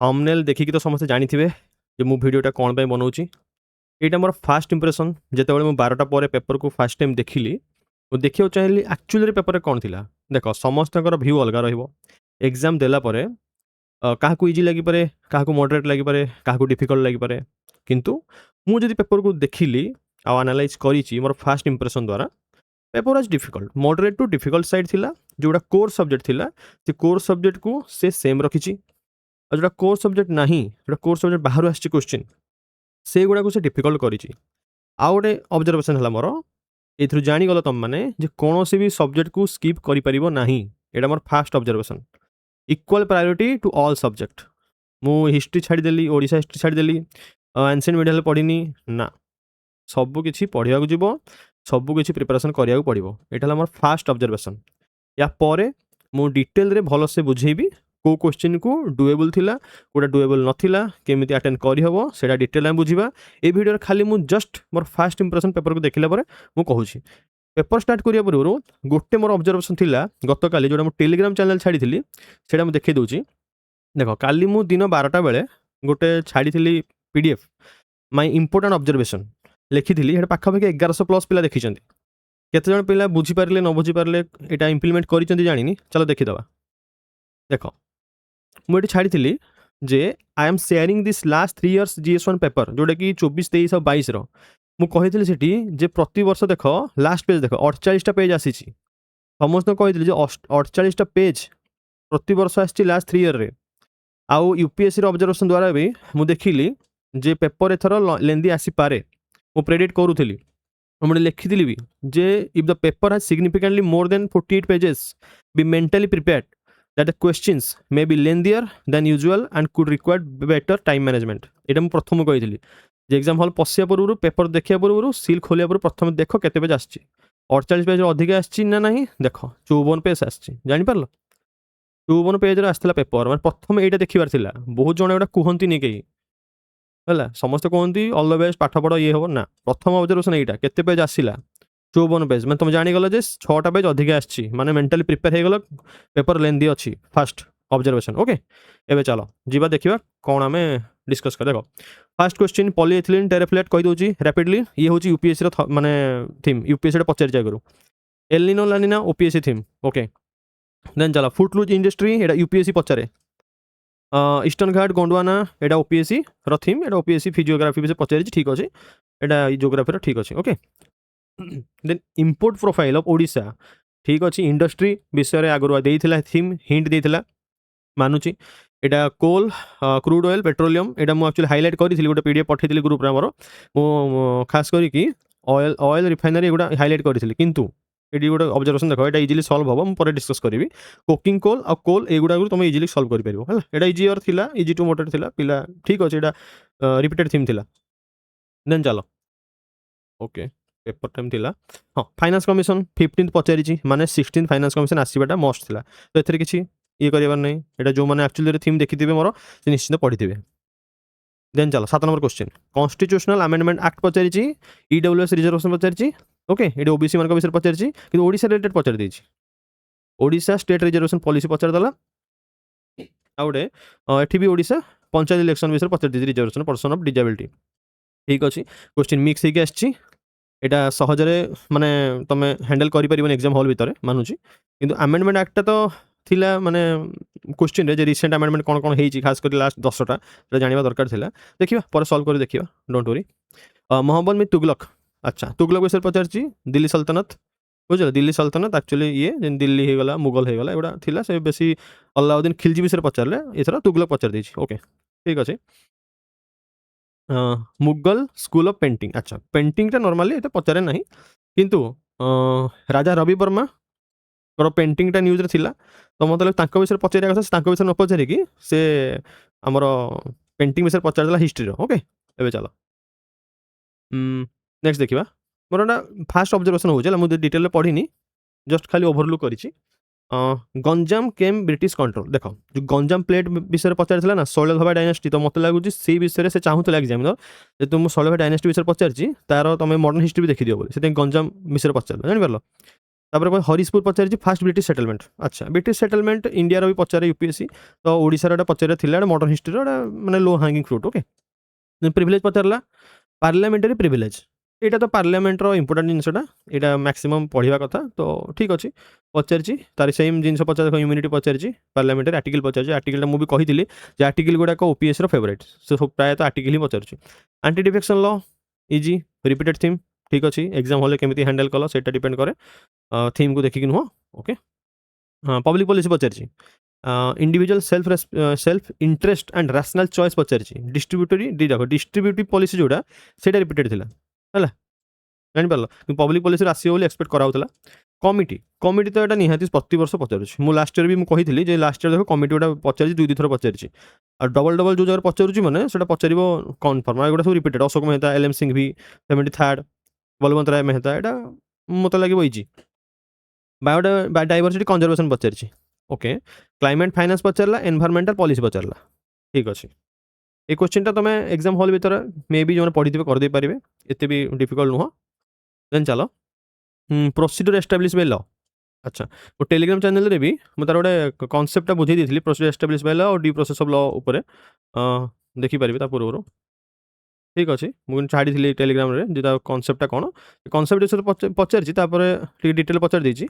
Thumbnail देखिकी तो समस्ते जानिथिबे जे मु भिडियोटा कौन पे बनाऊँची। एटा मोर फास्ट इंप्रेशन जेतेबेले मु 12टा पर पेपर को फास्ट टाइम देखिली मु देखियो चाहिली एक्चुअली पेपर रे कौन थिला। देखो समस्तकर व्यू अलगा रहिबो। एग्जाम देला परे काहाकू इजी लागि पारे, काहाकू मॉडरेट लागि पारे, काहाकू डिफिकल्ट लागि पारे। किंतु मु जदि पेपर को देखिली आ एनालाइज करिची मोर फास्ट इंप्रेशन द्वारा paper was difficult, moderate to difficult side थिला। जोड़ा कोर सब्जेक्ट थिला से कोर सब्जेक्ट को से सेम रखिची। और जोड़ा कोर सब्जेक्ट नाही, जोड़ा कोर सब्जेक्ट बाहर आछि क्वेश्चन से गुडा को से डिफिकल्ट करिची। आ गोटे ऑब्जर्वेशन हला मोर एथरु जानि गलो तम माने जे कोनोसी भी सब्जेक्ट को स्किप करि परिबो नाही। एटा मोर fast observation. Equal priority to all subject. मु हिस्ट्री छाड़ी देली, ओडिसा हिस्ट्री छाड़ी देली, एंशिएंट मीडियल पढ़िनी ना। सबु किछि पढ़िया को जिवो, सबु किछि प्रिपरेशन करिया को पड़िबो। एटा हला मोर फास्ट ऑब्जर्वेशन। या परे मु डिटेल रे भलो से बुझेबी को क्वेश्चन को डुएबल थिला, कोटा डुएबल नथिला, केमिति अटेंड करि हबो सेटा डिटेल में बुझिबा। ए वीडियो रे खाली मु just more first impression paper को देखिला परे मु कहूची। पेपर स्टार्ट करिया पूर्व गोटे मोर ऑब्जर्वेशन थिला गत काली जोटा मु टेलीग्राम चैनल छाड़ी थिली सेटा मु देखै दोची। देखो काली मु दिन 12टा बेले गोटे छाड़ी थिली पीडीएफ माय इंपोर्टेंट ऑब्जर्वेशन लिखिथिली। हेटा पाखापाखि 1100 प्लस पिला देखिचंती। केते जण पिला बुझी पारले न बुझी पारले एटा इंप्लीमेंट करिचंती जानिनी। चलो देखि दबा। देखो मुझे छाड़ी जे I am sharing this last 3 years GS one paper जोटा कि 24, 23 और 22 रो मु कहिथिली सेठी जे प्रति वर्ष देखो लास्ट पेज देखो 48टा पेज आसीची। समस्त कहिथिली जे 48टा पेज प्रति वर्ष आसीची लास्ट 3 इयर रे। आउ यूपीएससी रो ऑब्जर्वेशन द्वारा भी मु देखिली जे पेपर एथर लेंदी आसी पारे मु प्रेडिक्ट करूथिली। मुझे लिखिथिली भी जे if the paper has significantly more than 48 pages be mentally prepared that the questions may be lengthier than usual and could require better time management। एटा मु प्रथम कहिथिली जे एग्जाम हॉल पसिया पूर्व पेपर देखिया पूर्व सील खोलिया पूर्व प्रथम देखो केते पेज आछी। 48 पेज अधिक आछी ना नहीं देखो 54 पेज आछी। जानि परलो 54 पेज रे आस्तला पेपर माने प्रथम एटा देखिबार थिला। बहुत जण एटा कुहंती नि केही हला समस्त कहंती ऑल द बेस्ट पाठ पढ ये हो ना। प्रथम ऑब्जर्वेशन एटा केते पेज आसीला 54 पेज मैं तुम जानी गल जे 6टा पेज अधिक आछी माने मेंटली प्रिपेयर हे गल पेपर लेंदी अछि। Fast observation okay. एबे चलो जीवा देखिबा कोन हमें डिस्कस कर। देखो फर्स्ट क्वेश्चन पॉलीएथिलीन टेरेफ्लेट कहि दोची रैपिडली। ये होची यूपीएससी रो माने थीम यूपीएससी रे पचार जाय करू El Nino La Nina OPSC theme okay. Then चलो फुटलूज इंडस्ट्री एटा यूपीएससी पचारे। ईस्टर्न घाट गोंडवाना एटा ओपीएससी रो थीम। एटा ओपीएससी फिजियोग्राफी से पचारिची ठीक अछि। एटा जियोग्राफी रो ठीक अछि okay. Then import profile of Odisha ठीक अच्छी इंडस्ट्री विषय आगुआ देइथिला थीम हिंट देइथिला मानुची। एटा कोल क्रूड ऑयल पेट्रोलियम एटा मु एक्चुअली हाईलाइट करी गोटे पीडीएफ पठेइथिली ग्रुप रे हमर मु खास करी कि ऑयल रिफाइनरी एगुडा हाईलाइट करी किंतु एटी गोटे ऑब्जर्वेशन देखो एटा इजीली सॉल्व हबो। मु परे डिस्कस करी कुकिंग कोल और कोल एगुडा तुम इजीली सॉल्व करि परिबो हला। एटा इजीयर थिला इजी टू मोटर थिला पिला ठीक अछि। एटा रिपीटेड थीम थिला। देन चलो ओके पेपर टाइम थिला। हाँ फाइनेंस कमिशन 15th पचारिची माने 16th फाइनेंस कमिशन आसीबाटा मस्ट थिला। तो एथरे किछि ये करिबार नै। एटा जो माने एक्चुअली थीम देखिथिबे मोर से निश्चित पढिथिबे। देन चलो 7 number question constitutional amendment act पचारिची ईडब्ल्यूएस रिजर्वेशन पचारिची ओके। एटा ओबीसी मान विषय पचारिची कि ओडिसा रिलेटेड पचारि देछि। ओडिसा स्टेट रिजर्वेशन पॉलिसी पचार दला आउडे एठी भी ओडिसा पंचायत इलेक्शन विषय पचारि देछि रिजर्वेशन पर्सन ऑफ डिसेबिलिटी ठीक अछि। क्वेश्चन मिक्स हेके आछि। एटा सहजरे माने तमे हैंडल करि परिबन एग्जाम हॉल भीतर मानुची। किंतु अमेंडमेंट एक्ट तो थिला माने क्वेश्चन रे जे रिसेंट अमेंडमेंट कोन कोन हेची खास कर लास्ट 10टा से जानिबा दरकार थिला। देखिबा पर सॉल्व करि देखिबा डोंट वरी। मोहम्मद बिन तुगलक अच्छा तुगलक विषय पचारची दिल्ली सल्तनत बुझल। दिल्ली सल्तनत एक्चुअली ये जेन दिल्ली हे गला मुगल हे गला एगुडा थिला से बेसी अलाउद्दीन खिलजी विषय पचारले एथरा तुगलक पचार देछि ओके ठीक अछि। मुगल स्कूल ऑफ पेंटिंग अच्छा पेंटिंग नॉर्मली ये पचारे ना किंतु राजा रवि वर्मा पेंटिंग न्यूज रे थिला। तो मतलब तांको विषय पचारिया कथा तांको विषय न पचारि कि से हमर पेंटिंग विषय पचार देला हिस्ट्री रो ओके। एबे चलो नेक्स्ट देखिबा मोर ना फास्ट ऑब्जर्वेशन होउछ मु डिटेल पढ़िनी जस्ट खाली ओवरलुक करिछि। गंजाम केम ब्रिटिश कंट्रोल देखो जो गंजाम प्लेट विषय पचार ना शैलभाबा डायनेस्टी। तो मत लगुच से विषय से चाहूला एग्जामिनर जे तुम शैलभाबा डायनेस्टी विषय पचार तार तुम मॉडर्न हिस्ट्री भी देखी दियो बोली से गंजाम विषय पचार जानि परलो। तापर हरिशपुर पचारि फास्ट ब्रिटिश सेटलमेंट। अच्छा ब्रिटिश सेटलमेंट इंडिया भी पचारे यूपीएससी तो ओडिशार पचारे थिला मॉडर्न हिस्ट्री माने low hanging fruit. Okay privilege पचारला पार्लियामेंटारी प्रिविलेज एटा तो पार्लियामेंटर इंपोर्टेंट जिनसटा एटा मैक्सिमम पढ़ा कथा तो ठीक अच्छे पचारि तार सेम जिन पचार इम्यूनिटी पचारि पार्लियामेंटारी आर्टिकल पचारि आर्टिकल मुझे कही आर्टिकल गुड़ाक ओपीएस फेवरेट सो प्राय तो आर्टिकल ही पचार anti defection law easy repeated theme ठीक अच्छे एग्जाम हॉल केमी हैंडल कल से डिपेंड करे थीम को देखिक नुह। ओके हाँ पब्लिक पॉलिसी पचारि individual self interest and rational choice पचारि डिस्ट्रीब्यूटरी देख डिस्ट्रीब्यूटिव पॉलिसी जोड़ा से रिपीटेड थिला है जापार कि पब्लिक पॉलिसी आसो एक्सपेक्ट कराला। कमिटी कमिटी तो यहाँ निहाती प्रति वर्ष पचारूँ मुझे लास्ट ईयर भी कही लास्ट ईयर देख कमिटी गुड़ा पचारि 2-2 थर पचारि डबल डबल जो जगह पचारूँ मैंने से पचार कन्फर्म एगुड़ा सब repeated Ashok Mehta L M Singh भी 73 बलवंत राय मेहता यहाँ मत लगे इजी बायोडाइवर्सिटी कंजर्वेशन पचारि। ओके क्लाइमेट फाइनेंस पचारा एनवायरमेंटल पॉलिसी पचारा ठीक अच्छे ये क्वेश्चन तुम एग्जाम हॉल भर मे भी जो पढ़ी करदे पारे एत भी डिफिकल्ट नुह। देन चलो प्रोसीड्यूर एस्टाब्लिश बाय लॉ। अच्छा वो टेलीग्राम चैनल रे भी मुझे तार गोटे कनसेप्टा बुझे दी प्रोसीड्यूर एस्टाब्लिश बाय लॉ और ड्यू प्रोसेस ऑफ लॉ उपर देखिपारे पूर्व ठीक अच्छे मुझे छाड़ी टेलीग्राम रे जो कनसेप्टा कौन कनसेप्ट विषय पचारि डिटेल पचार देती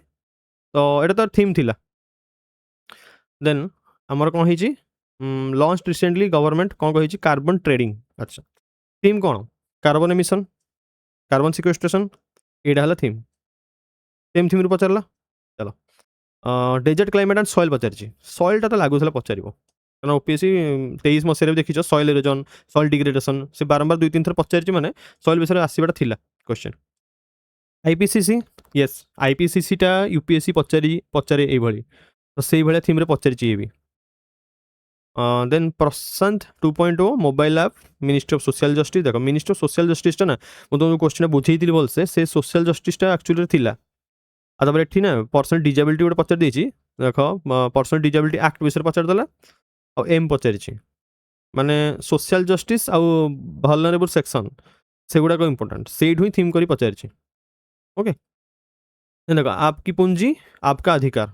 तो यहाँ तो थीम थिला। देन आमर कौन है लॉन्च रिसेंटली गवर्नमेंट कौन कही कार्बन ट्रेडिंग। अच्छा थीम कौन कार्बन एमिशन कार्बन सिक्वेस्ट्रेशन यहाँ है थीम सेम थीम पचारा। चलो डेजर्ट क्लाइमेट एंड सॉइल पचारि सॉइलटा तो लगुला पचार क्या ओपीएससी 23 मसीह देखी सॉइल इरोजन सॉइल डिग्रेडेशन से बारंबार 2-3 थर पचारि मैंने सॉइल विषय आसवाटा थिला क्वेश्चन। आईपीसीसी यस आईपीसीसीटा यूपीएससी पचारे ये तो से भाया थीम पचारि ये भी। Then Prashant 2.0 mobile app ministry of social justice देख मिनिस्ट्री ऑफ सोशल जस्टिस ना मुझे तुमको क्वेश्चन बुझे भलसे से सोशल जस्टिसटा एक्चुअली थिला तापर एठी ना पर्सनल डिजेबिलिटी गोटे पचार देछि देख पर्सनल डिजेबिलिटी एक्ट विषय पचारदेला आ एम पचारि माने सोशल जस्टिस आउ वल्नरेबल सेक्शन से गुड़ाक इंपोर्टेंट से ही थीम करी पचारि। ओके देख आपकी पूंजी आपका अधिकार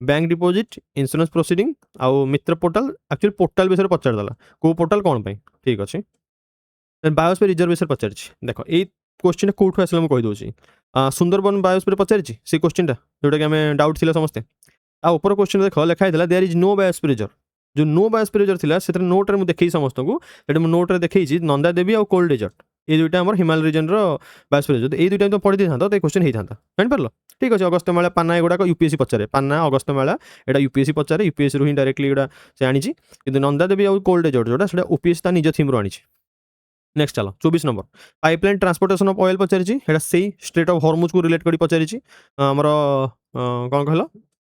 बैंक डिपोजिट इंश्योरेंस प्रोसीडिंग आउ मित्र पोर्टाल एक्चुअली पोर्टाल विषय पचारदेला कौ पोर्टाल कौन पे ठीक अच्छे। बायोस्फीयर रिजर्व विषय पचारि देख ये क्वेश्चन कौटू आसला मुझे कहीदे सुंदरबन बायोस्फीयर पचारि से क्वेश्चन जोटा कि आम डाउट थी समस्ते आपर क्वेश्चन देख लिखाई there is no biosphere reserve जो नो बायोस्फीयर रिजर्व थिला से नोट्रे मुझे देखी समस्त को नोट्रे देखी नंदा देवी और कोल्ड डेजर्ट ये दुईटा आम हिमालय रिजन बायोस्फीयर रिजर्व ये दुईटा तुम पढ़ी था तो क्वेश्चन होता जापर ठीक अच्छे अगस्तमाला पाना एगुड़ाक यूपीएससी पचारे पाना अगस्तमाला यहाँ यूपीएससी पचारे यूपीएससी ही डायरेक्टली यहाँ से आनी कि नंदा देवी और कोल्ड डेजर्ट जोटा ओपीएससी निज थीम आनी। नेक्स्ट चलो 24 number pipeline transportation of oil पचारि से स्ट्रेट ऑफ हॉर्मुज को रिलेट कर पचारि आमर कौन कहल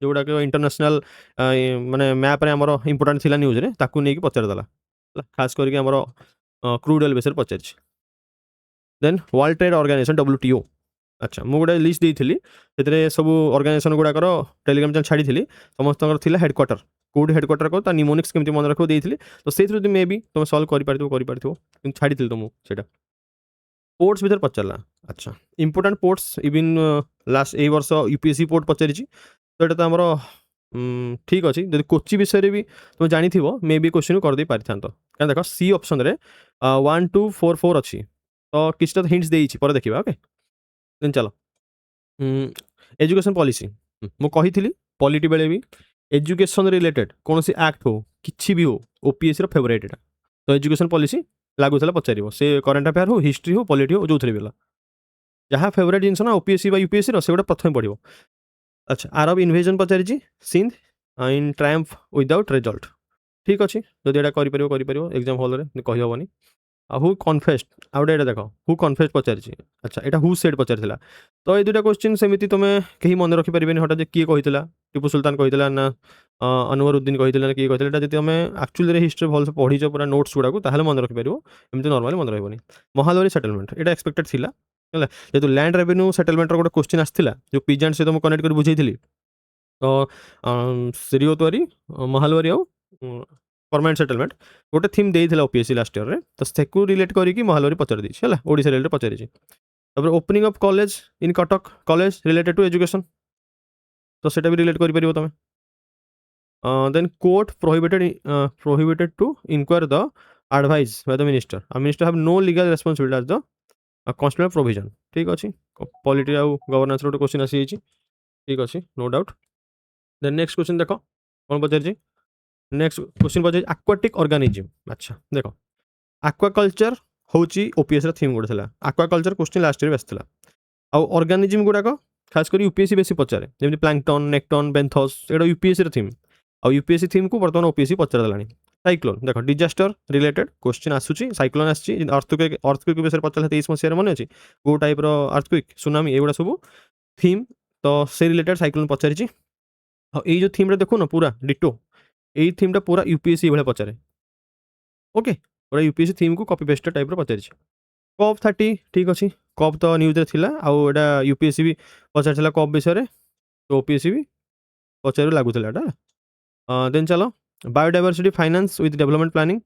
जोड़ाक इंटरनेशनल माने मैप रे आमर इंपोर्टेंट थिला न्यूज रे ताकू नहीं पचारदेला खास करके आमर क्रूड ऑयल विषय पचारि। Then world trade organisation WTO। अच्छा मुझे गोटे लिस्ट देती से सब ऑर्गेनाइजेशन गुड़ाकर टेलीग्राम चैनल छाड़ी समस्त हेडक्वार्टर कौट हेडक्वार्टर को निमोनिक्स केमती मन रखो देती तो से मे भी तुम सल्व कर छाड़ी तुमको से पोर्ट्स भर पचारा। अच्छा इंपोर्टेंट पोर्ट्स इवन लास्ट ए वर्ष यूपीएससी पोर्ट पचारि तो यहाँ तो आमर ठीक अच्छे जब कोची विषय भी तुम जानी मे भी क्वेश्चन करदे पारि क्या देख सी ऑप्शन रे 1 2 4 4 अच्छी तो किसी तो हिंट्स देती पर देखा। ओके देन चलो एजुकेशन पॉलिसी मुझे कही पॉलिटी बेले भी एजुकेशन रिलेटेड कौन सी एक्ट हो कि भी हो ओपीएससी फेवरेट यहाँ तो एजुकेशन पॉलिसी लगुला पचार से करेन्ट अफेयर हो हिस्ट्री हो पॉलिटी हो जो थे भी जहाँ फेवरेट जिनस ना ओपीएससी यूपीएससी से गोटे प्रथम पढ़ो। अच्छा आरब इन्वेजन पचारि सिंध इन ट्रायम्फ विदाउट रिजल्ट ठीक अच्छे जब यहाँ कर एग्जाम हॉल में कहीहबनी हु कन्फेस्ट आउटे देख हु कन्फेस्ट पचारि। अच्छा यहाँ हु सेड पचार तो ये दुटा क्वेश्चन सेमती तुम कहीं मन रखिपारे हठात किए कही टीपू सुल्तान कही ना अनवरुद्दीन कही ना किए कही जब तुम एक्चुअली हिस्ट्री भल से पढ़ीच पूरा नोट्स गुड़ाक ताहले मन रखिपार एमती नॉर्मली मन रही महालवारी सेटलमेंट यहाँ एक्सपेक्टेड थिला है जेहतु लैंड रेवेन्यू सेटलमेंट गोटे क्वेश्चन आसाला जो पिजेंट सहित मुझे कनेक्ट कर बुझे तो श्रीओतवारी महालवारी आउ परमानेंट सेटलमेंट गोटे थीम देता ओपीएससी लास्ट ईयर रे तो से रिलेट करके महालवारी पचार देला ओडिशा रेल पचारि तापर opening of college in Cuttack college related to education तो सेटा भी रिलेट करि परिबो तमे then court prohibited to inquire the advice by the minister आ minister have no legal responsibility as the constitutional provision ठीक अच्छे पॉलिटी आउ गवर्नेंस गोटे क्वेश्चन आसी ठीक अच्छे no doubt then next question देख कौन पचार नेक्स्ट क्वेश्चन पचार एक्वाटिक ऑर्गेनिज्म अच्छा देख एक्वाकल्चर हूँ ओपीएस थीम गोटे था एक्वाकल्चर क्वेश्चन लास्ट ईयर आसाला आउ ऑर्गेनिज्म गुड़ाक खास कर यूपीएससी बेसी पचारे जमी प्लांकटन नेक्टन बेंथस एटा यूपीएससी थीम आउ यूपीएससी थीम को बर्तमान ओपीएससी पचार देलानी साइक्लोन देख डिजास्टर रिलेटेड क्वेश्चन आसूची साइक्लोन आसी अर्थक्विक विषय पचार 23 मसीह मन अच्छी कौ टाइप अर्थक्विक सुनामी एगुड़ा सब थीम तो से रिलेटेड साइक्लोन पचारि जो थीम देखो ना पूरा डिटो यही थीमटा पूरा यूपीएससी भाई पचारे ओके पूरा यूपीएससी थीम को कॉपी पेस्ट टाइप पचारि कप 30 ठीक अच्छे कप तो न्यूज थिला आउ एटा यूपीएससी भी पचार कप विषय तो ओपीएससी भी पचार लगुला एटा देन चलो biodiversity finance with development planning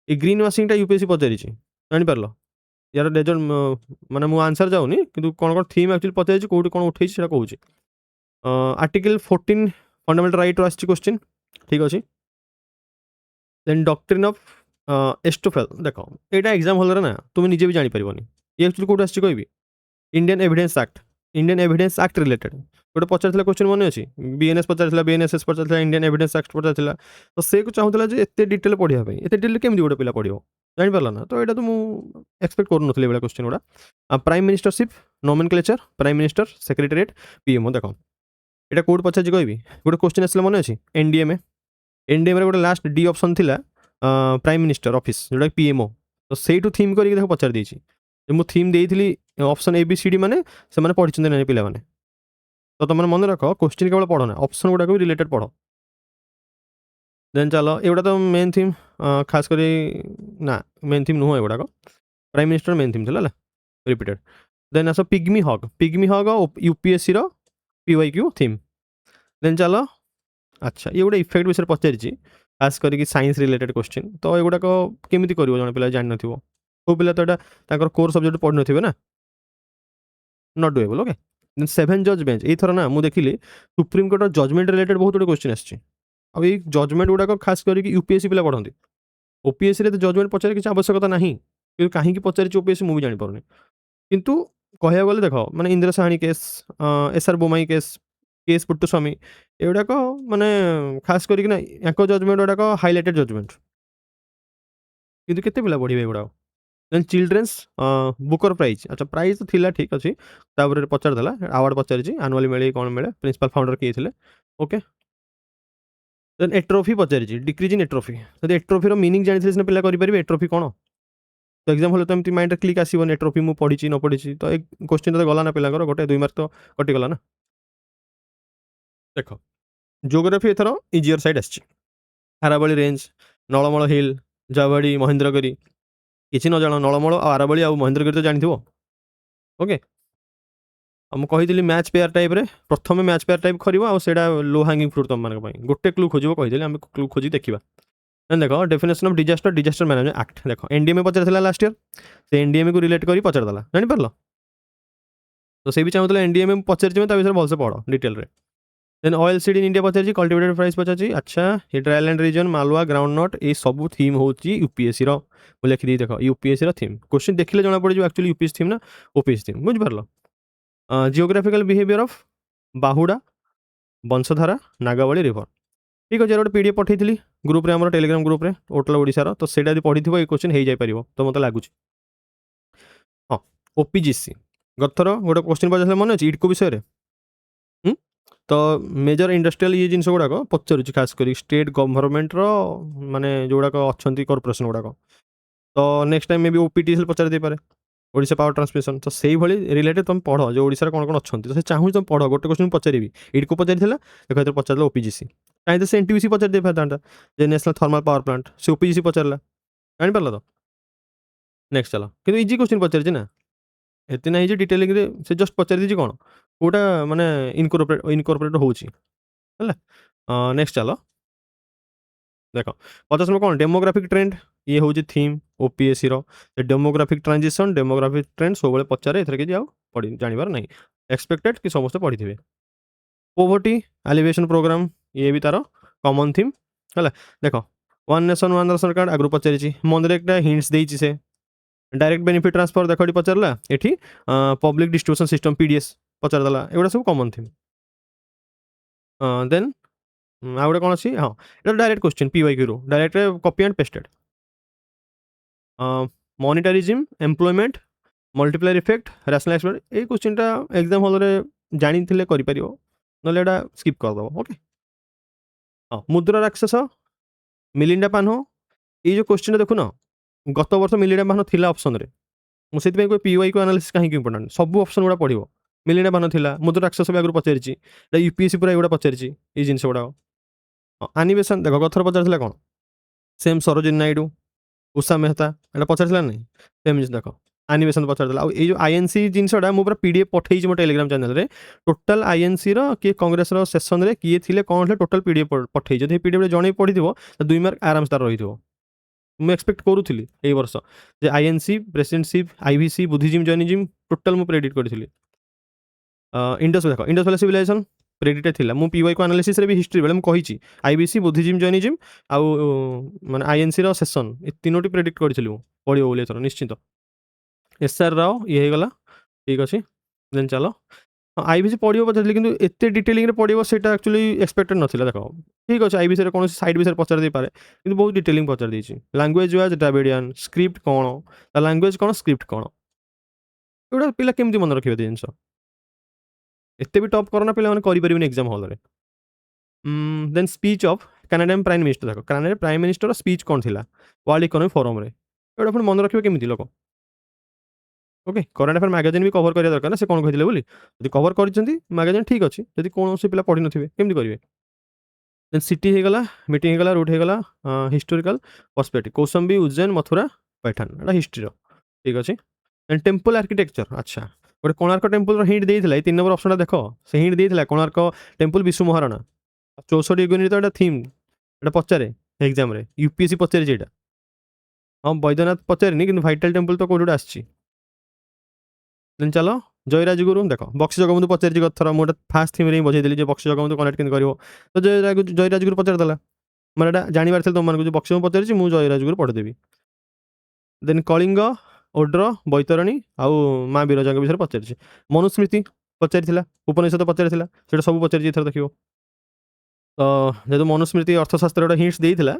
a green वाशिंगटा यूपीएससी पचारि जापार यार डेजर माने मु आंसर जाऊनी कि कौन कौन थीम एक्चुअली पचार कौटी कौन उठे से कहूँ आर्टिकल 14 फंडामेंटल राइट आस क्वेश्चन ठीक अच्छे देन डॉक्ट्रिन ऑफ एस्टोफेल देख यहाँ एग्जाम हल ना तुम निजे भी जापर ये एक्चुअली कौट आस कह इंडियन एविडेंस एक्ट रिलेटेड गोटे पचार क्वेश्चन मन अच्छी बीएनएस पचार बीएनएसएस पचार इंडियन एविडेंस एक्ट पचार तो से चाहूला एत डिटेल पढ़ाई एत डिटेल केमी गोटे पिला पढ़ो जापार ना तो यहाँ तो मुझे एक्सपेक्ट करूँ क्वेश्चन गुड़ा prime ministership nomenclature prime minister secretariat PMO देख यहाँ कौट पचार कहि गोटे क्वेश्चन आसला मन अच्छी एनडीएमए गोटे लास्ट डी ऑप्शन थिला प्राइम मिनिस्टर ऑफिस जोटा पीएमओ तो से थीम करके देखो पचार देती मुझे थीम देती ऑप्शन एबीसीडी माने से पढ़ी ना पिला माने तो तुम मन रख क्वेश्चन केवल पढ़ ना ऑप्शन गुड़ाक भी रिलेटेड पढ़ देन चलो एगुड़ा तो मेन थीम खास कर ना मेन थीम नुह एगुड़ाक प्राइम मिनिस्टर मेन थीम था रिपीटेड देन आस pygmy hog UPSC PYQ theme then चलो अच्छा ये गोटे इफेक्ट विषय पचारि खास करके साइंस रिलेटेड क्वेश्चन तो ये गुड़ाक केमी कर जन पिला जान नथिबो को पिला तो यहाँ कोर सब्जेक्ट पढ़ नथिबे ना नॉट डुएबल ओके देन 7 जज बेंच ये थर ना मुझे देखिली सुप्रीम कोर्ट जजमेंट रिलेटेड बहुत गुटे क्वेश्चन आसी जजमेंट गुड़ाक खास करके यूपीएससी पिला पढ़ती ओपीएससी तो जजमेंट पचार किसी आवश्यकता ना कि कहीं पचारि ओपीएससी मुझे जापर किंतु कह गले देख माने Indira Sawhney case S R Bommai case Puttaswamy एगुड़ाक माने खास करके जजमेंट गुड़ाक हाइलाइटेड जजमेंट किंतु केते पिला पढ़े एगुड़ाक देन चिल्ड्रेन्स बुकर प्राइज अच्छा प्राइज तो थिला ठीक अच्छे पचार देला आवार्ड पचारि आनुआली मिले कौन मिले प्रिंसिपल फाउंडर किए थे ओके देन एट्रोफी पचारि डिक्रीज इन एट्रोफी जब एट्रोफीर मीनिंग जानी सिना पिला करेंगे एट्रोफी कौन तो एग्जाम हल तो एमती माइंड क्लिक आसो एट्रोफी मुझे पढ़ी न पढ़ी तो एक क्वेश्चन तो गला ना पिला गोटे 2 मार्क तो कटिगला ना देख जियोग्राफी एथर इजियर साइड आरावली रेंज नलमल हिल जावाड़ी महेंद्रगिरी किसी न जान नलमल आरावली आ महेंद्रगिरी तो जानी ओके मुझे मैच पेयर टाइप रे प्रथम मैच पेयर टाइप कर लो हांगिंग फ्रूट तुम मान गोटे क्लू खोज कही आम क्लू खोजी देखा देख definition of disaster management act देख एनडीएमए पचार लास्ट ईयर से एनडीएमए को रिलेट कर पचार देला जापर तो से भी चाहूला एनडीएमए पचार विषय भलसे पढ़ डिटेल रे then oil seed in India पचार कल्टिवेटेड प्राइस पचार अच्छा ये dryland region Malwa groundnut ये सब थीम हूँ यूपीएससी मुझे लिखिदी देख यूपीएससी थीम क्वेश्चन देखिले जना पड़ एक्चुअली यूपीएससी थीम ना ओपीएससी थीम बुझिपार geographical behaviour of Bahuda Vamsadhara Nagavali river ठीक अच्छे गोटे पीडीएफ पठेली ग्रुप रे टेलीग्राम ग्रुप रे टोटल ओडिशार तो से पढ़ी ये क्वेश्चन हो जापर तो मतलब लगुच हाँ ओपीजीसी गथर गोटे क्वेश्चन पचार मन अच्छे इटको विषय तो मेजर इंडस्ट्रियल ये जिन गुड़ाक पचार खास कर स्टेट गवर्नमेंट माने जोड़ाक अच्छा कॉर्पोरेशन गुड़ाक तो नेक्स्ट टाइम मे भी ओपीटीसीएल पचार दे पारे ओडिशा पावर ट्रांसमिशन तो से भाई रिलेटेड तुम पढ़ जो ओडिशा कौन कौन अच्छा तो से चाहूँ तुम पढ़ गोटे क्वेश्चन पचारि इटको पचार देखो पचार ओपीजीसी कहीं से एनटीपीसी पचार दे पाता जे नेशनल थर्मल पावर प्लांट से ओपीजीसी पचारा जापार तो नेक्स्ट चलो कि इजी क्वेश्चन पचार ना एत ना डिटेलिंग से जस्ट पचार दीजिए कौन कौटा माने इनकॉर्पोरेट होची नेक्स्ट चलो देख 50 में कौन डेमोग्राफिक ट्रेंड ये हूँ theme OPSC demographic transition demographic trend सब पचारे एथर कि पढ़ी जानवर ना एक्सपेक्टेड कि समस्त पढ़ी थे पोवर्टी एलिवेशन प्रोग्राम ये भी तार कॉमन थीम है देख one nation one ration card आगु पचारि मनरेगा हिंट्स देती से डायरेक्ट बेनिफिट ट्रांसफर देख पचारा ये पब्लिक डिस्ट्रीब्यूशन सिस्टम पीडीएस पचारदेला एगुड़ा सब कॉमन थीम देन आ गए कौन अच्छी हाँ ये डायरेक्ट क्वेश्चन पीवाईक्यू रू direct copy and pasted monetarism employment multiplier effect rational expect ये क्वेश्चनटा एग्जाम हल में जानी कर ना स्किप करदेव ओके हाँ मुद्रा राक्षस मिलिंडा पानो ये जो क्वेश्चन देखुन गत वर्ष मिलिंडा पानो थिला ऑप्शन रे मुझे कोई पीवाईक्यू एनालिसिस कहीं इंपोर्टेंट सब ऑप्शन गुड़ा पढ़ो मिलिंडा पानो थिला मुद्रा राक्षस भी आगु पचारि यूपीएससी पूरा एगुड़ा पचारि ये जिनस गुड़ा आनिमेशन देख गथर पचार कौन सेम सरोजिनी नायडू उषा मेहता एटा पचार ना सेम जिन देख आनिमेशन पचारदेला ये जो आईएनसी जिनसा मुझे पीडीएफ पठे मो टेलीग्राम चैनल रे टोटाल आईएनसी किए कांग्रेस सेसन रे किए थे कौन थे टोटाल पीडीएफ पठे जब पीडीएफ जन पढ़ी थो 2 मार्क आराम से रही मुझे एक्सपेक्ट करूली ये वर्ष जे INC presidentship IVC Buddhism Jainism total मुझे प्रेडिक्ट करी इंडस देख इंडस वाला सिविलाइजेशन प्रेडिक्ट थी मुझे पीवाईक्यू एनालिसिस रे भी हिस्ट्री बेले मुझे आईबीसी बुद्धिजिम जैनिज्म आउ माने आईएनसी सेसन ये तीनोटी प्रेडिक्ट करी पढ़ो बोली एथर निश्चित एसआर राव ये गला ठीक अच्छे देन चलो आईबीसी पढ़ो पचार कि एत डिटेलिंग पढ़ो से एक्चुअली एक्सपेक्टेड नाला देख ठीक अच्छे आईबीसी कौन साइड विषय पचार दे पारे कि बहुत डिटेलिंग पचार देती लैंग्वेज वाइज द्राविडियन स्क्रिप्ट कौन लैंग्वेज कौन स्क्रिप्ट कौन एगुड़ा पिला केमती मन रखिए जिनस एत भी टप करना पे करें एग्जाम हल में then speech of Canadian prime minister देख कैनेडियन प्राइम मिनिस्टर स्पीच कौन थी वर्ल्ड इकोनॉमिक फोरम रे एटा पुणी मन रखिए केमी लोक ओके करेंट अफेयर मैगजीन भी कवर करिया दरकार ना से कौन कहते बोली यदि कवर कर मैगजीन ठीक अच्छे जब कौन से पिला पढ़ी नथिबे केमती करिवे देन सिटी होगला मीटिंग होगला रूट होगला हिस्टोरिकल पर्सपेक्टिव कौशंबी उज्जैन मथुरा पैठान एटा हिस्ट्री ठीक अच्छे देन टेम्पल आर्किटेक्चर अच्छा गोटे कोणार्क टेम्पल हिंट देता 3 नंबर ऑप्शन देख से हिंट देता कोणार्क टेम्पल विश्व महाराणा 64 युगनी तो थीम एटा पचारे एग्जाम रे यूपीएससी पचारि हाँ बैद्यनाथ पचारिनी कि भाइटाल टेम्पल तो कौटे आसी देन चलो जयराजगुरु देख बक्सी जगबंधु पचारि गथर मुझे फास्ट थीम रे बजेदेली जो बक्सी जगबंधु कनेक्ट कर तो जयराजगुरु पचारदेला मैंने जानवर तुम मानक जो बक्सी पचारि मुझे जयराजगुरु पढ़ीदेवी देन कलिंग ओड्र बैतरणी आउ माँ विरजा विषय पचारि मनुस्मृति पचारि उपनिषद पचारि सब पचारि एथर देख तो जेहतु मनुस्मृति अर्थशास्त्र हिंट्स देता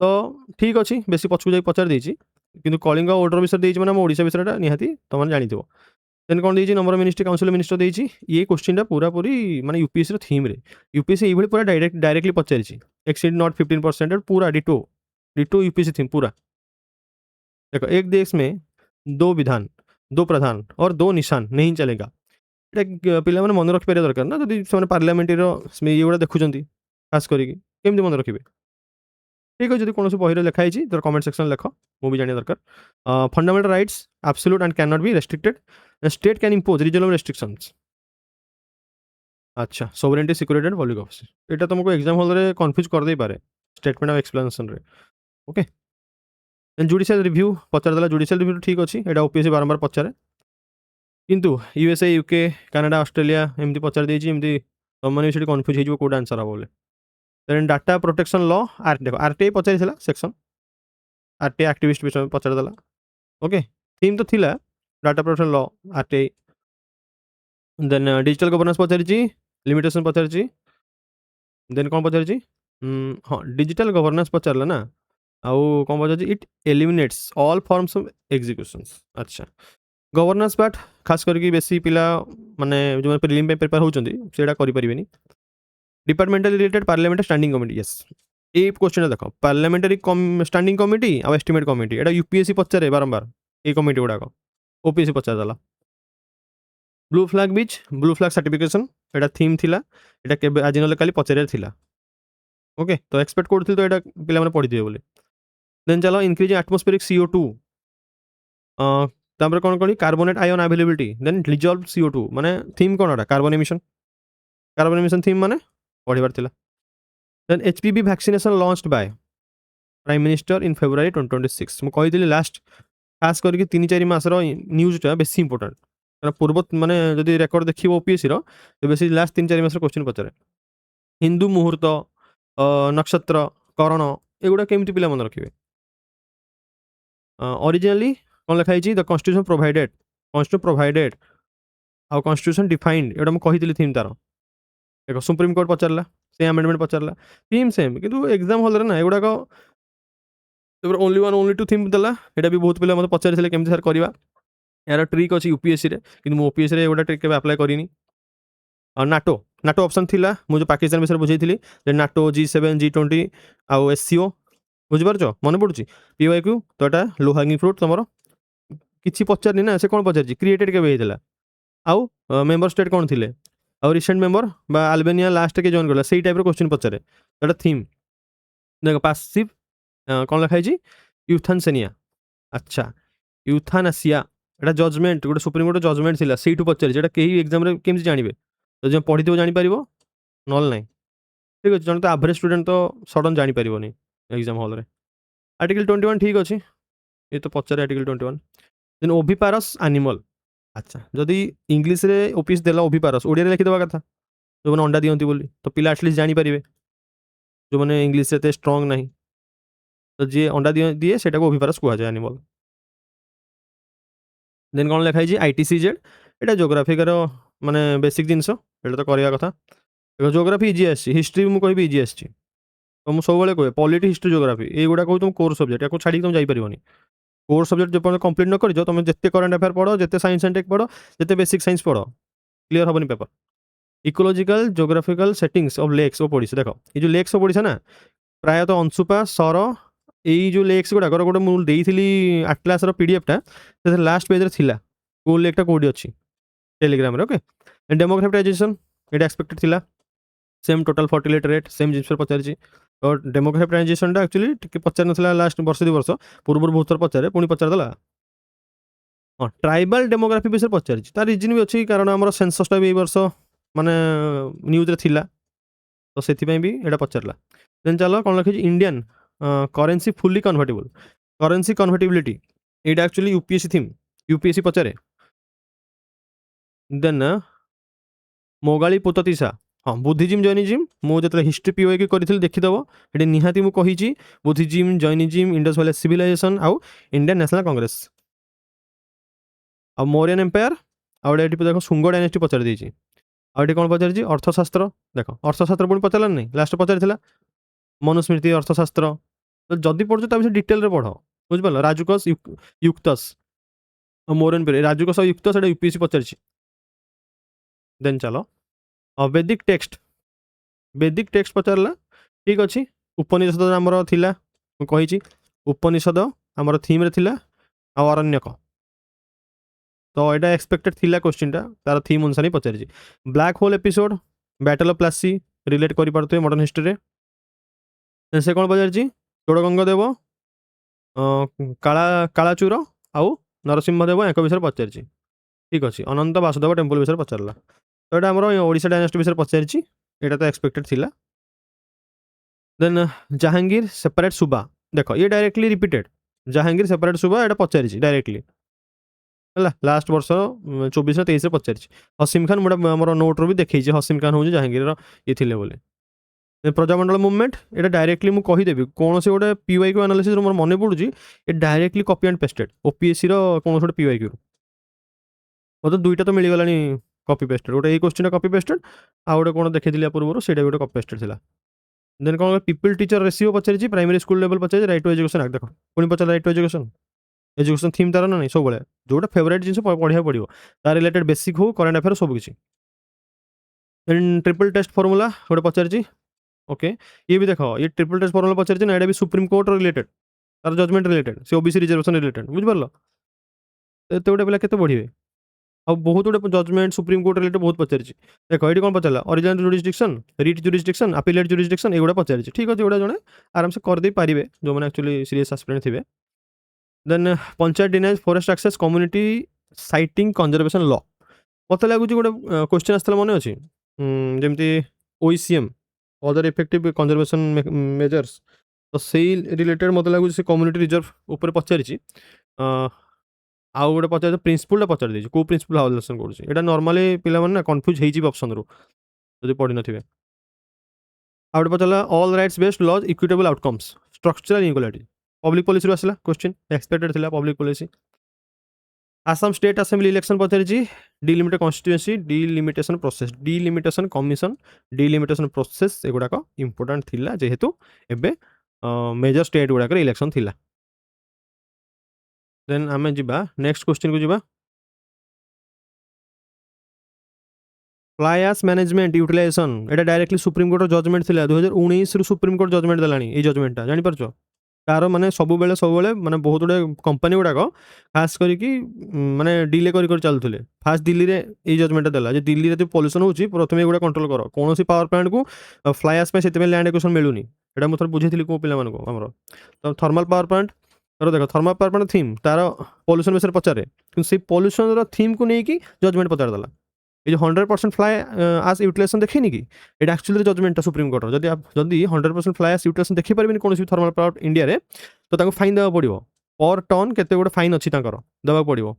तो ठीक अच्छे बेसी पछू जा पचार देती कि कलिंग ओड्र विषय देती मैंने ओडिशा विषयटा निहाती तुम जानी देन कौन देती नंबर मिनिस्ट्री काउंसिल मिनिस्टर देती ये क्वेश्चन पूरा पूरी माने यूपीएससी थीम रे यूपीएससी ये पूरा डायरेक्टली पचारि एक्सीड नॉट 15% पूरा डिटो डिटो यूपीएससी थीम पूरा देखो एक देश में 2 विधान 2 प्रधान और 2 निशान नहीं चलेगा पिला मन रखिपार दरकार ना जब पार्लियामेंट ये गुड़ा देखुं खास करके मन रखिए ठीक अच्छे कौन बही लिखाई तर कमेंट सेक्शन लिख मुझे जाना दरकार fundamental rights absolute and can not be restricted state can impose regional restrictions अच्छा sovereignty security and public office यहाँ तुमको एग्जाम हॉल में कन्फ्यूज कर दे पारे स्टेटमेंट ऑफ एक्सप्लेनेशन रे ओके जुडिशियल रिव्यू पचारदेला जुडिशियल रिव्यू ठीक अच्छे यहाँ ओपीएससी बारंबार पचारे किंतु यूएसए यूके कनाडा ऑस्ट्रेलिया एमती पचार देती तुम मैंने भी कन्फ्यूज हो कौट आंसर हम बोले देन डाटा प्रोटेक्शन लॉ देख आरटीआई पचार सेक्शन आरटीआई एक्टिविस्ट विषय पचारदेला ओके थीम तो थिला data protection law RTI then digital governance पचारि लिमिटेशन पचारि देन कौन पचारि हाँ डिजिटल गवर्नेंस पचारा ना आउ कौन पचार it eliminates all forms of executions अच्छा गवर्नेंस पार्ट खास करके बेसी पिला माने जो प्रिलिम पे प्रिपेयर होचंदी सेटा करि परिबेनी departmental related parliament standing committee yes ये क्वेश्चन देख पार्लियामेंटारी स्टैंडिंग कमिटी आ एस्टिमेट कमिटी एटा यूपीएससी पचारे बारंबार ये कमिटी गुड़ाक ओपीएससी पचारदेला blue flag beach blue flag certification एटा थीम थिला एटा केबे आज नले काली पचारे थिला ओके तो एक्सपेक्ट करथि तो एटा पिला माने पढि दिए बोले देन चलो इंक्रीज एटमॉस्फेरिक CO2 तापर कौन कौन carbonate ion availability then dissolve CO2 माने थीम कौन एटा कार्बन एमिशन थीम माने पढ़िबार थिला then HPV vaccination launched by prime minister in February 2026 मुझे कही लास्ट खास करके 3-4 मासर न्यूजटा बेस इंपोर्टाट कारण पूर्व माने जदि रेकर्ड देखिए ओपीएससी तो बेस लास्ट 3-4 मासर क्वेश्चन पचारे हिंदू मुहूर्त नक्षत्र करण एगुड़ा केमती पिला मन रखिए ओरिजिनली कौन लिखाई द कन्स्टिट्यूशन प्रोवाइडेड आउ कन्स्टिट्यूशन डिफाइंड एटा मुझे कही थीम तार देख सुप्रीम कोर्ट पचारा से आमेंडमेंट पचारा थीम सेम किंतु एग्जाम हल ना एगुड़ाक only one only two theme देला एटा भी बहुत पिला मतलब पचारि केमती सर करवा यार ट्रिक अच्छी यूपीएससी कि ओपीएससी रे एगुड़ा ट्रिक के अप्लाई करनी नाटो नाटो ऑप्शन थिला मुझे पाकिस्तान विषय बुझेली नाटो G7 G20 आउ SCO बुझिपार मन पड़ुची PYQ तो यहाँ लो हैंगिंग फ्रूट तुम किसी पचारनी ना से कौन पचार क्रिएटेड के आउ मेंबर स्टेट कौन थे आउ रिसेंट मेंबर अल्बेनिया लास्ट के जॉइन कला से टाइप क्वेश्चन पचारे तो थीम देख पासिव कौन लिखाई यूथानसेनिया अच्छा यूथानासिया एटा जजमेंट गोटे सुप्रीम कोर्ट जजमेंट थी से पचारे कहीं एग्जाम केमती जानवे तो जो पढ़ी जापर ना ना ठीक अच्छे जन तो एवरेज स्टूडेंट तो सडन जापर एग्जाम हॉल रे आर्टिकल 21 ठीक अच्छे ये तो पचारे आर्टिकल 21 देन ओविपारस एनिमल अच्छा जदि इंग्लीश रे ओपीएस देला ओविपारस ओडिया लिखिदेवा कथा जो मैंने अंडा दियंती बोली तो पिला एटलिस्ट जानीपर जो मैंने इंग्लीश से स्ट्रंग ना तो जी अंडा दिए से ओविपारस कहुए एनिमल देन कौन लिखाई ITCZ यहाँ जोग्राफिकार माने बेसिक जिनस ये तो करवा कथा जोग्राफी इजी आसी हिस्ट्री मुझे कह इजी आसी तो मुझे सब कहे पॉलिटी हिस्ट्री जोग्राफी युवा कहूँ तुम कोर सब्जेक्ट या छाड़ी तुम जापर कोर सब्जेक्ट जो कंप्लीट न कर तुम जिते करंट अफेयर पढ़ जिते साइंस एंड टेक पढ़ जिते बेसिक साइंस पढ़ क्लीयर हेनी paper ecological geographical settings of lakes वो पढ़ी देख ये जो लेक्स पढ़ी ना प्रायतः अंशुपा सर यही जो लेक्स गुड़ाक गोटे मुझे आटलास पीडीएफ टा लास्ट पेज थी कौ लेक टा कौटी अच्छी टेलीग्राम ओके डेमोग्राफिटाइजेशन ये एक्सपेक्टेड थी same total fertility rate same जिन पचारि तो डेमोग्राफिटाइजेशन एक्चुअली टी पचार ना लास्ट वर्ष 2 वर्ष पूर्व बहुत थर पचारे पुणी पचारदेला हाँ ट्राइबल डेमोग्राफी विषय पचारि तार रिजन भी अच्छी कारण आम सेंससटा भी वर्ष माने न्यूज थी तो से भी यहाँ पचारा देन चलो कौन लिखी Indian currency fully convertible currency convertibility यहाँ एक्चुअली यूपीएससी थीम यूपीएससी पचारे देन मोगाली पोततीसा हाँ बुद्धिजिम जैनिजिम मुझे हिस्ट्री PYQ करी देखीदेव ये निहाती मुझे बुद्धिजिम जैनिजिम इंडस वैली सिविलाइजेशन आउ इंडियन नेशनल कांग्रेस आ मौर्यन एम्पायर आउ देख शुंग डायनेस्टी पचार दी आउे कौन पचार अर्थशास्त्र देख अर्थशास्त्र पुणी पचारा नहीं लास्ट पचार मनुस्मृति अर्थशास्त्र तो जदि पढ़ु तो डिटेल पढ़ बुझिपार राजुकस युक्तस मौर्यन पीरियड राजुकस और युक्तस यूपीएससी पचार देन चलो वैदिक टेक्स्ट पचारा ठीक अच्छे उपनिषद आमर थिला कही उपनिषद आमर थीम रे थिला आ अरण्यक तो यहाँ एक्सपेक्टेड थिला क्वेश्चन तार थीम अनुसार ही पचारि black hole episode battle of Plassey relate कर पारे मॉडर्न हिस्ट्री से कौन पचार चोड़गंगदेव कालाचूर आउ नरसिंहदेव एक विषय पचार ठीक अच्छे अनंत वासुदेव टेम्पल विषय पचारा तो यहाँ आम ओडिशा डायनेस्टी विषय पचारि यहाँ तो एक्सपेक्टेड थिला देन जहांगीर सेपरेट सुबा देख ये डायरेक्टली रिपीटेड जहांगीर सेपरेट सुबा यहाँ पचारि डायरेक्टली है लास्ट वर्ष 24-23 पचारि हसीम खान मुझे आम नोट रू भी देखी हसीम खान हूँ जहांगीर ये थे बोले प्रजामंडल मुवमेंट ये डायरेक्टली मुझे कहीदेवी कौन से गोटे PYQ एनालिसिस मोर मन पड़ुची ये directly copy and pasted OPSC कौन गोटे PYQ मतलब दुईटा तो मिलगला कॉपी पेस्टेड गोटे क्वेश्चन कॉपी पेस्टेड आउ गोटे कौन देखी पूर्व से गोटे कॉपी पेस्टेड थी देन कौन पीपल टीचर रेशियो पचारि प्राइमरी स्कूल लेवल पचारि राइट टू एजुकेशन एक्ट देख पुणी पचार राइट टू एजुकेशन थीम तार ना नहीं सब जोटा फेवरेट जिन पढ़ा पड़ो तार रिलेटेड बेसिक हो करेन्ट अफेयर सबकि ट्रिपल टेस्ट फॉर्मूला गोटे पचारि ओके ये भी देख ये ट्रिपल टेस्ट फॉर्मूला पचारि ना यहाँ भी सुप्रीम कोर्ट रिलेटेड तार जजमेंट रिलेटेड से ओबीसी रिजर्वेशन रिलेटेड बुझिपार एत गोटे पिला के बढ़े आ बहुत गुटे जजमेंट सुप्रीम कोर्ट रिलेटेड बहुत पचारि देख ये कौन पचारा original jurisdiction writ jurisdiction appellate jurisdiction एगुड़ा पचारि ठीक अच्छे एगुड़ा जड़े आराम से करदे पारे जो मैंने एक्चुअली सीरीयस एस्पिरेंट थे then panchayat denies forest access community citing conservation law मत लगुच गोटे क्वेश्चन आसला मन अच्छी जमी OECM other effective conservation measures तो सेई रिलेटेड मते लागुଛି ସେ କମ୍ୟୁନିଟି ରିଜର୍ଭ ଉପରେ ପଚାରିଛି। ଆଉ ଗୋଟେ ପଚାରିଛି ପ୍ରିନ୍ସିପଲ୍ଟା ପଚାରି ଦେଇଛି, କେଉଁ ପ୍ରିନ୍ସିପଲ୍ ଭାଉଲେସନ୍ କରୁଛି। ଏଇଟା ନର୍ମାଲି ପିଲାମାନେ ନା କନଫ୍ୟୁଜ୍ ହେଇଯିବେ ଅପସନ୍ରୁ ଯଦି ପଢ଼ିନଥିବେ। ଆଉ ଗୋଟେ ପଚାରିଲା all rights based laws equitable outcomes structural inequality, public ପଲିସିରୁ ଆସିଲା କ୍ୱେଶ୍ଚିନ୍, ଏକ୍ସପେକ୍ଟେଡ୍ ଥିଲା public policy. Assam state assembly election ପଚାରିଛି delimited constituency, delimitation process, delimitation commission, delimitation process ଏଗୁଡ଼ାକ ଇମ୍ପୋର୍ଟାଣ୍ଟ ଥିଲା ଯେହେତୁ ଏବେ मेजर स्टेट गुड़ाक इलेक्शन थिला। देन आम जा नेक्स्ट क्वेश्चन को जीवा फ्लाई एश मैनेजमेंट यूटिलाइजेशन, एटा डायरेक्टली सुप्रीम कोर्ट जजमेंट थिला 2019 रु सुप्रीम कोर्ट जजमेंट देलानी। ए जजमेंटा जानि परछो तार माने सब माने बहुत गुडे कंपनी गुड़ाक खास करिकी माने डिले कर चलुले। फास्ट दिल्ली रे ए जजमेंट देला जे दिल्ली रे जो पॉल्यूशन होची प्रथमे एगुडा कंट्रोल करो, कोनोसी पावर प्लांट को फ्लाई एश पे सेते लैंड एक्विजिशन मिलुनी। एटा मु थोर बुझेथिली को पिला मानको हमरो। तो थर्मल पावर प्लांट देखो थर्मल पावर प्लांट थीम तार पॉल्यूशन विषय पचारे, कि से पॉल्यूशन रो थीम को नहीं कि जजमेंट पचार देला। ये 100% फ्लाई एश यूटिलाइजेशन देखिनी कि एटा एक्चुअली जजमेंट सुप्रीम कोर्ट जदी आप जदी 100% फ्लाई एश यूटिलाइजेशन देखि परबिनी कोनोसी थर्मल पावर इंडिया रे, तो ताको फाइन देबा पड़िबो। पर टन केते गोटे फाइन अछि ताकर देबा पड़िबो।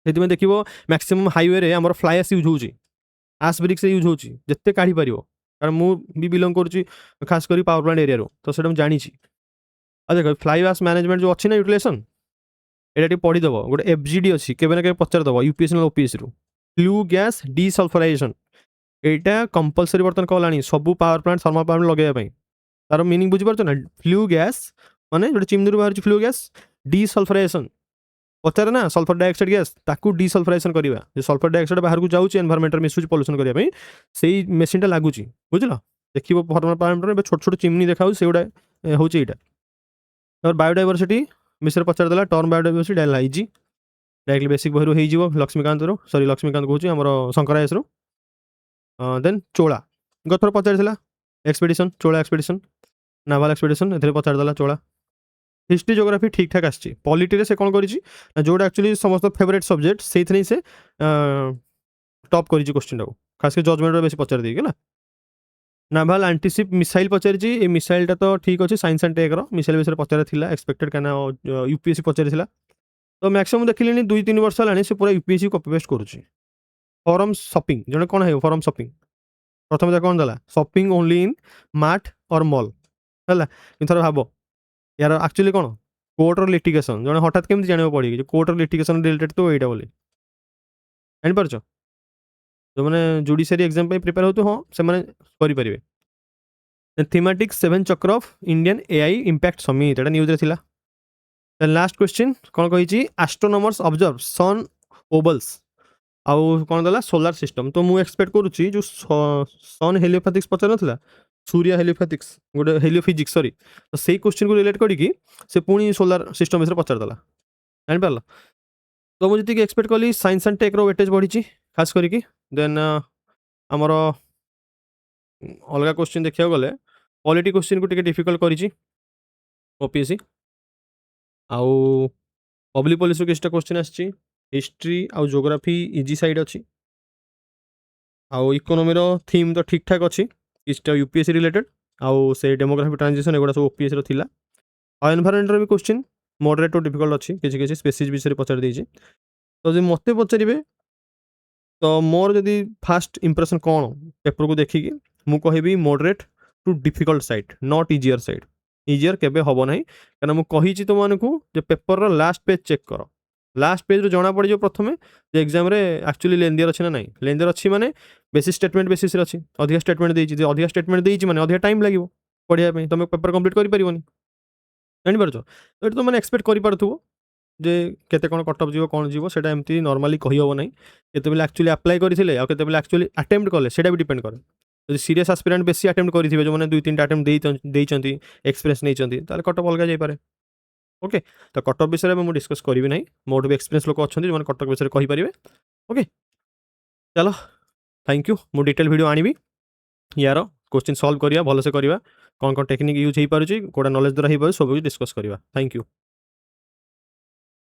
सेति में देखिबो मैक्सिमम हाईवे रे हमर फ्लाई एश यूज होची, एश ब्रिक्स यूज होची जत्ते काढी परिबो। कारण मु भी बिलोंग करूची खास करी पावर प्लांट एरिया रो, तो सेटा हम जानि छी। आ देखो फ्लाई एश मैनेजमेंट जो अछि ना यूटिलाइजेशन, एटा टी पढी दबो। गोटे एफजीडी अछि केबे ना केबे पचार दबो यूपीएससी नो ओपीएससी रो, फ्लू गैस डीसल्फराइजेशन। एटा कंपलसरी बर्तन कहलानी सब power plant thermal power plant लगेया पई। तार मीनिंग बुझी परछ ना, फ्लू गैस माने जो चिमनी रो बाहर फ्लू गैस, डीसल्फराइजेशन पचार ना सल्फर डाइऑक्साइड गैस ताकू डीसल्फराइजेशन करबा। जे सल्फर डाइऑक्साइड बाहर को जाउची एनवायरनमेंट रे मिसुची पॉल्यूशन करबा पई, सेही मशीन टा लागुची बुझलो। देखिबो थर्मल पावर प्लांट रे छोट छोट चिमनी देखाउ सेउडा होची एटा। और बायोडाइवर्सिटी विषय पचार देला, टर्म बायोडाइवर्सिटी डायला इजी डायरेक्टली बेसिक बहिरो हे जीवो लक्ष्मीकांत रो, सॉरी लक्ष्मीकांत कहूची हमरो शंकरायस रो। देन चोला गथर पचार देला एक्सपेडिशन, चोला एक्सपेडिशन, नाभाल एक्सपेडिशन एथरे पचार देला चोला। हिस्ट्री ज्योग्राफी ठीक ठाक आछि। पॉलिटी रे से कोन करिछि जोडा एक्चुअली समस्त फेवरेट सब्जेक्ट सेथरे से टॉप करिछि क्वेश्चन टाको, खास के जजमेंट रे बेसी पचार देई गेला। नाभाल एंटीशिप मिसाइल पचारिछि, ए मिसाइलटा तो ठीक अछि साइंस एंड टेक रो मिसाइल विषय पचार थिला एक्सपेक्टेड काना यूपीएससी पचार थिला। तो मैक्सिमम देखिलेनी 2-3 वर्ष लानी से पूरा यूपीएससी कॉपी पेस्ट करूछि। फॉर्म शॉपिंग जने कोन है फॉर्म शॉपिंग प्रथम जा कोन दला शॉपिंग ओनली इन मार्ट और मॉल हला। इथर भाबो यार एक्चुअली कोन कोर्ट और लिटिगेशन जने हठात केमति जानिबो पड़ी कि कोर्ट और लिटिगेशन रिलेटेड तो एटा बोली जानि परछो। जो माने जुडिशियरी एग्जाम पे प्रिपेयर होतो हो से माने करि परिबे। थीमेटिक 7 चक्र of Indian AI impact summit एटा न्यूज रे थिला। द लास्ट क्वेश्चन कोन कहिछि एस्ट्रोनॉमर्स ऑब्जर्व सन ओबल्स आउ कोन दला सोलर सिस्टम। तो मु एक्सपेक्ट करूछि जो सन हेलियोपैथिक्स पचार नथिला सूर्य हेलियोपैथिक्स गोटे हेलियोफिजिक्स सॉरी, तो सेही क्वेश्चन को रिलेट करी से पुणी सोलर सिस्टम विषय पचार देला जानि परला। तो मु जति एक्सपेक्ट कली साइंस एंड टेक रो वेटेज बढ़ी खास करी। देन आमर अलग क्वेश्चन देखिया गले पॉलिटी क्वेश्चन को टिके डिफिकल्ट करी ओपीएससी। आउ पब्लिक पॉलिसी किछटा क्वेश्चन आछि, हिस्ट्री आउ ज्योग्राफी इजी साइड अच्छी, आउ इकोनॉमी रो थीम तो ठीक ठाक अच्छी किछटा यूपीएससी रिलेटेड, आउ से डेमोग्राफी ट्रांजिशन एगुड़ा सब ओपीएससी रो थिला। आ एनवायरनमेंट रो भी क्वेश्चन मॉडरेट टू डिफिकल्ट अच्छी किछि किछि स्पेसीज विषय पचार देइछि। तो जे मते पचारिबे तो मोर जदी फास्ट इंप्रेशन कोन पेपर को देखिकी मु कहबी moderate to difficult side not easier side. Easier केबे हबो नाही कारण मु कहिछि तो मानकू जे पेपर रो लास्ट पेज चेक करो, लास्ट पेज रो जना पड़ जो प्रथमे जे एग्जाम रे एक्चुअली लेंदियर अछि ना नाही। लेंदियर अछि माने बेसिस स्टेटमेंट बेसिस रे अछि, अधिक स्टेटमेंट देइछि, जे अधिक स्टेटमेंट देइछि माने अधिक टाइम लागिवो पढिया पे, तमे पेपर कंप्लीट करि परिबोनी जानि परछो। तो एटा तो माने एक्सपेक्ट करि पारथुबो जे केते कोन कट ऑफ जीवो कोन जीवो सेटा एम्ति नॉर्मली कहि हबो नाही। केते बेले एक्चुअली अप्लाई करिथिले आ केते बेले एक्चुअली अटेम्प्ट कले सेटा भी डिपेंड करे। जदि सीरियस एस्पिरेंट बेसी अटेम्प्ट करिथिबे जो माने 2-3 टा अटेम्प्ट देइचंती एक्सपीरियंस नैचंती ताले कट ऑफ अलगा जाई पारे। ओके तो कट ऑफ विषय में डिस्कस करी ना, मोर भी एक्सपीरियंस लोक अच्छा जो कट ऑफ विषय कहि पारे। ओके चलो थैंक यू। मु डिटेल वीडियो आनिबी यार क्वेश्चन सॉल्व करिया भल से करिया, कौन कौन टेक्निक यूज हो पारुछि कोडा नॉलेज द्वारा हो पारुछि सब डिस्कस करिया। Thank you.